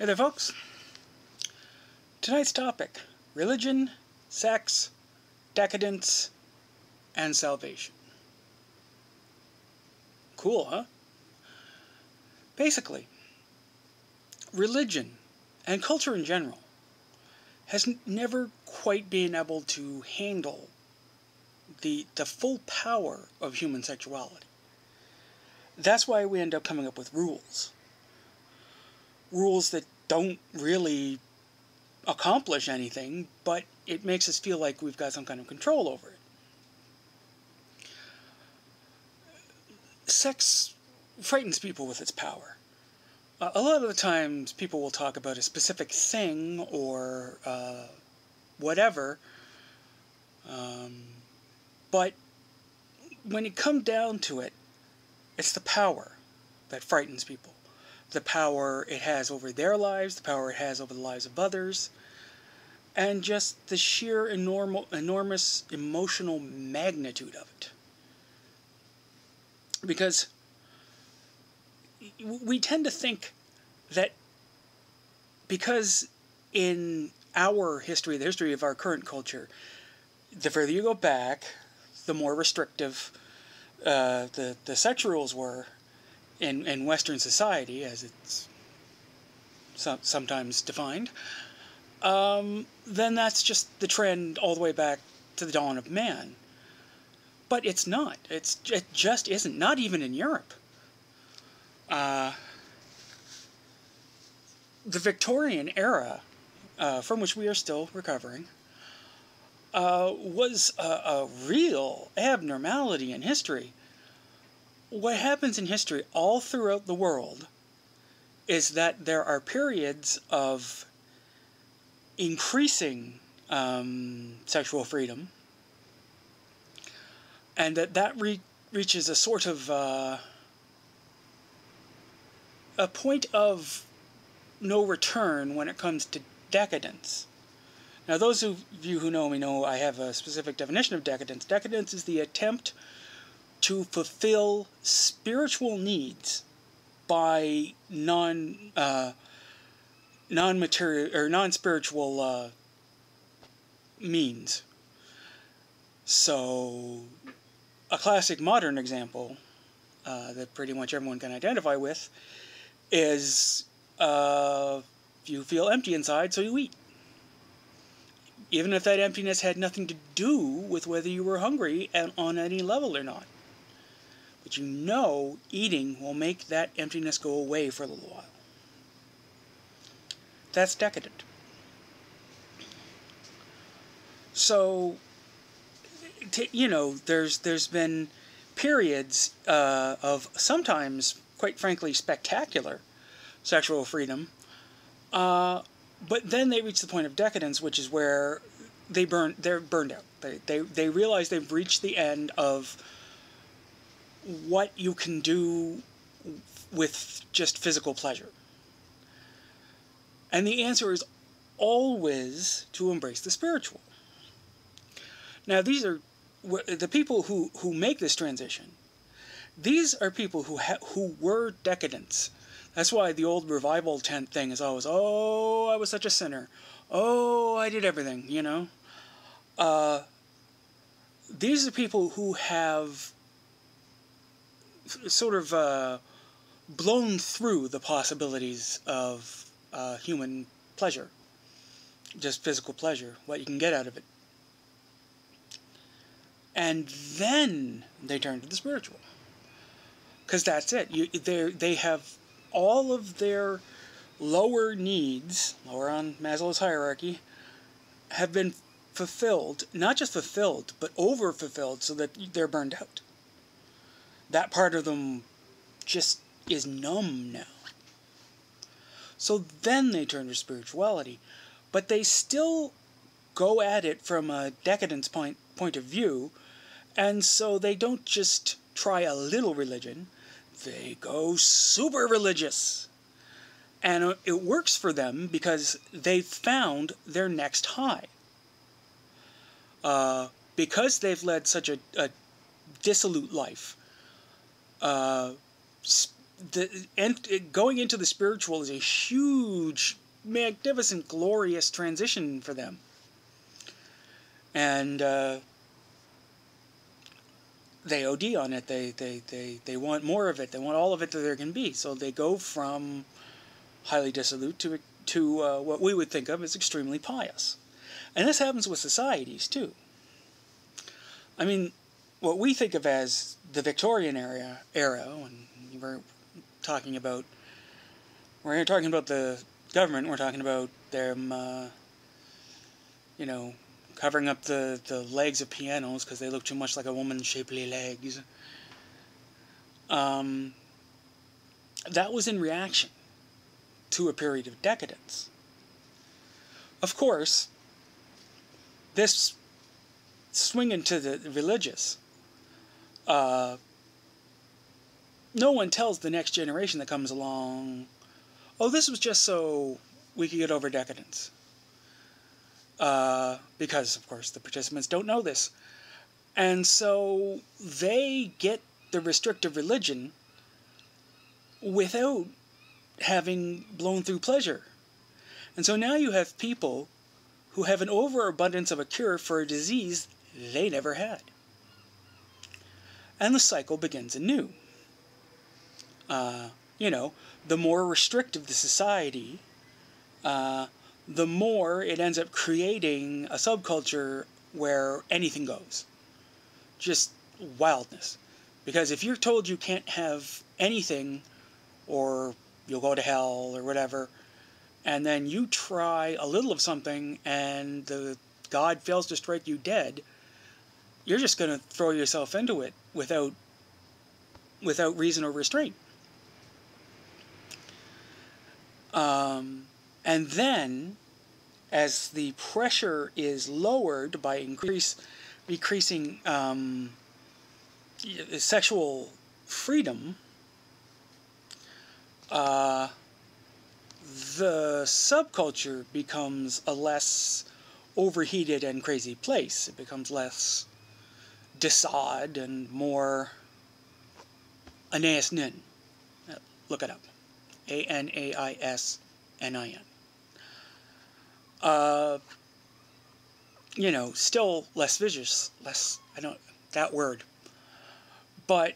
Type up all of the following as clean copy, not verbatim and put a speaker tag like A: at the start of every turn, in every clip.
A: Hey there, folks. Tonight's topic: religion, sex, decadence, and salvation. Cool, huh? Basically, religion and culture in general has never quite been able to handle the full power of human sexuality. That's why we end up coming up with rules. Rules that don't really accomplish anything, but it makes us feel like we've got some kind of control over it. Sex frightens people with its power. A lot of the times people will talk about a specific thing or whatever, but when it comes down to it, it's the power that frightens people. The power it has over their lives, the power it has over the lives of others, and just the sheer enormous emotional magnitude of it. Because we tend to think that because in our history, the history of our current culture, the further you go back, the more restrictive the sex rules were in Western society, as it's sometimes defined, then that's just the trend all the way back to the dawn of man. But it's not. It just isn't. Not even in Europe. The Victorian era, from which we are still recovering, was a real abnormality in history. What happens in history all throughout the world is that there are periods of increasing sexual freedom, and that reaches a sort of a point of no return when it comes to decadence. Now, those of you who know me know I have a specific definition of decadence. Decadence is the attempt to fulfill spiritual needs by non-material or non-spiritual means. So, a classic modern example that pretty much everyone can identify with is you feel empty inside, so you eat. Even if that emptiness had nothing to do with whether you were hungry on any level or not. But you know eating will make that emptiness go away for a little while. That's decadent. So, there's been periods of sometimes, quite frankly, spectacular sexual freedom, but then they reach the point of decadence, which is where they're burned out. They realize they've reached the end of what you can do with just physical pleasure. And the answer is always to embrace the spiritual. Now, these are the people who make this transition. These are people who were decadents. That's why the old revival tent thing is always, oh, I was such a sinner. Oh, I did everything, These are people who have sort of blown through the possibilities of human pleasure. Just physical pleasure, what you can get out of it. And then they turn to the spiritual. Because that's it. They have all of their lower needs, lower on Maslow's hierarchy, have been fulfilled. Not just fulfilled, but over-fulfilled so that they're burned out. That part of them just is numb now. So then they turn to spirituality. But they still go at it from a decadence point of view, and so they don't just try a little religion, they go super religious. And it works for them because they've found their next high. Because they've led such a dissolute life, going into the spiritual is a huge, magnificent, glorious transition for them. And they OD on it. They want more of it. They want all of it that there can be. So they go from highly dissolute to what we would think of as extremely pious. And this happens with societies too. I mean, what we think of as the Victorian era, and we're talking about the government. We're talking about them, covering up the legs of pianos because they look too much like a woman's shapely legs. That was in reaction to a period of decadence. Of course, this swing into the religious, no one tells the next generation that comes along, oh, this was just so we could get over decadence. Because, of course, the participants don't know this. And so they get the restrictive religion without having blown through pleasure. And so now you have people who have an overabundance of a cure for a disease they never had. And the cycle begins anew. The more restrictive the society, the more it ends up creating a subculture where anything goes. Just wildness. Because if you're told you can't have anything, or you'll go to hell, or whatever, and then you try a little of something and the God fails to strike you dead, you're just going to throw yourself into it without reason or restraint. And then, as the pressure is lowered by decreasing sexual freedom, the subculture becomes a less overheated and crazy place. It becomes less disod and more anaisnin. Look it up. ANAISNIN. Still less vicious, that word, but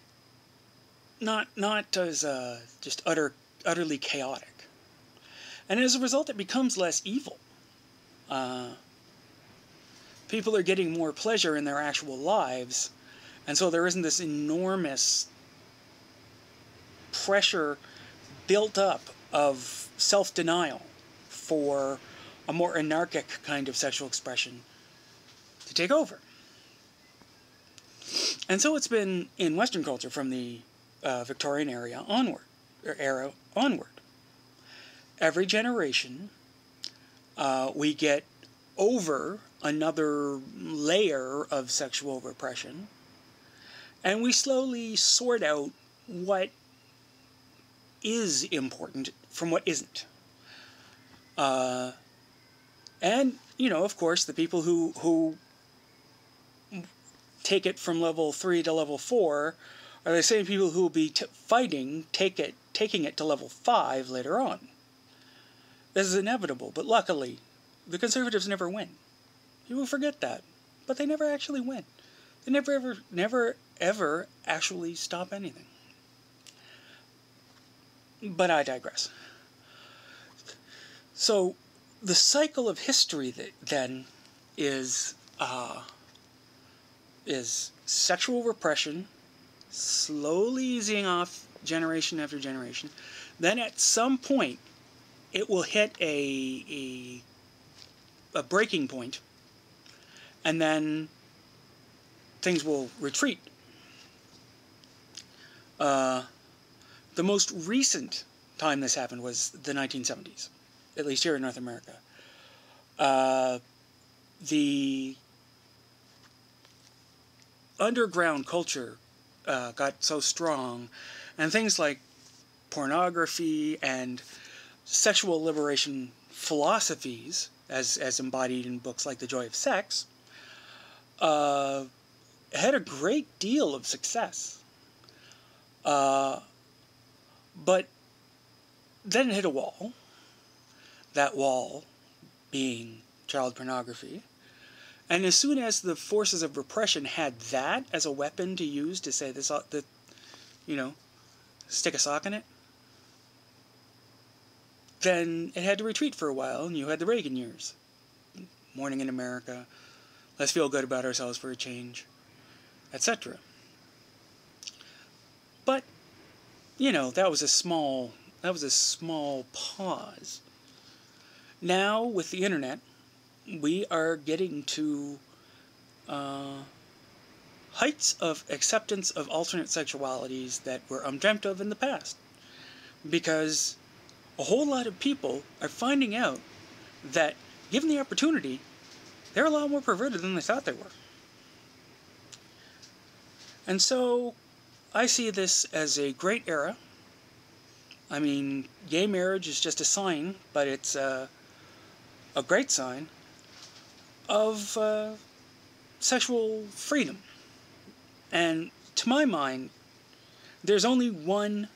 A: not as just utterly chaotic. And as a result, it becomes less evil. People are getting more pleasure in their actual lives, and so there isn't this enormous pressure built up of self-denial for a more anarchic kind of sexual expression to take over. And so it's been in Western culture from the Victorian era onward. Every generation, we get over another layer of sexual repression, and we slowly sort out what is important from what isn't. And, of course, the people who take it from level 3 to level 4 are the same people who will be taking it to level 5 later on. This is inevitable, but luckily, the conservatives never win. People forget that, but they never actually win. They never ever actually stop anything. But I digress. So, the cycle of history then is sexual repression, slowly easing off generation after generation. Then at some point, it will hit a breaking point, and then things will retreat. The most recent time this happened was the 1970s, at least here in North America. The underground culture got so strong, and things like pornography and sexual liberation philosophies, as embodied in books like The Joy of Sex, had a great deal of success. But then it hit a wall. That wall being child pornography. And as soon as the forces of repression had that as a weapon to use to say this, stick a sock in it, then it had to retreat for a while, and you had the Reagan years. Morning in America, let's feel good about ourselves for a change, etc. But, that was a small pause. Now, with the internet, we are getting to heights of acceptance of alternate sexualities that were undreamt of in the past. Because a whole lot of people are finding out that, given the opportunity, they're a lot more perverted than they thought they were. And so, I see this as a great era. I mean, gay marriage is just a sign, but it's a great sign of sexual freedom. And to my mind, there's only one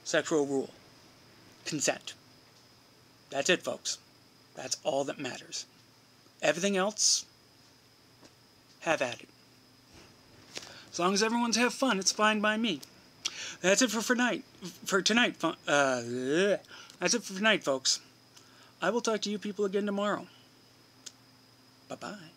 A: sexual rule. Consent. That's it, folks. That's all that matters. Everything else, have at it. As long as everyone's have fun, it's fine by me. That's it for tonight. That's it for tonight, folks. I will talk to you people again tomorrow. Bye-bye.